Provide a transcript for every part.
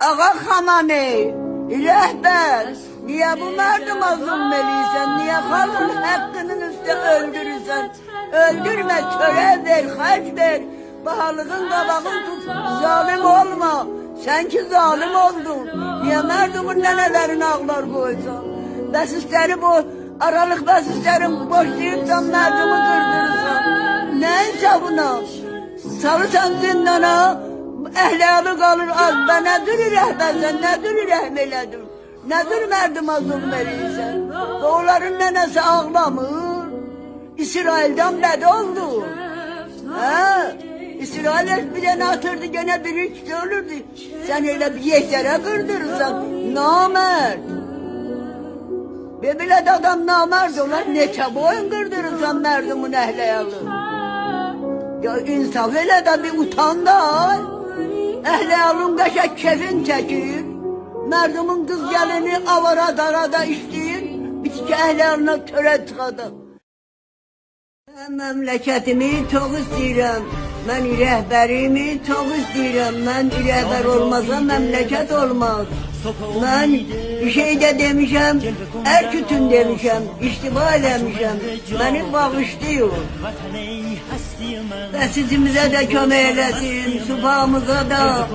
Ağa Xamani, rehber, niye bu merduma zulmeliysen, niye halkın hakkının üstü öldürürsen, öldürme, töre ver, harç ver, bahalığın kabağın tut, zalim olma, sen ki zalim oldun, niye merdumun nenelerin ağlar koysan, besizleri bu, aralık besizlerin boşlayıpsan merdumu kırdırırsan, ne insafına, salırsan zindana, ehliyalı kalır az be, nedir rehbersen, nedir rehmeledir, nedir merduma zulmeliysen, doğuların nenesi ağlamır, İsrail'den bed oldu, İsrail bir tane atırdı gene bir üç ölürdü, sen öyle bir yeşere kırdırırsan, namert, bir adam namert olar, neçe boyun kırdırırsan merdumun ehliyalı, ya insaf öyle de bir utan da, ehliyalın kaşa kefin çekir, merdumun kız gelini avara darada işleyir, bitki ehliyalına töre tıkadı. Memleketimi çok istəyirəm, mən rəhbərimi çok istəyirəm, mən rəhbər olmasa memleket olmaz. Ben bir şey de demişəm, erkütün demişəm, iştiba eləmişəm, beni bağışlıyor. Besizimize de kömək eləsin, subhamıza da.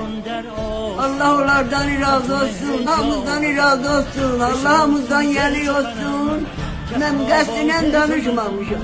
Allah onlardan razı olsun, Allah'ımızdan razı olsun, Allah'ımızdan yeli olsun. Ben qəsdinən danışmamışım.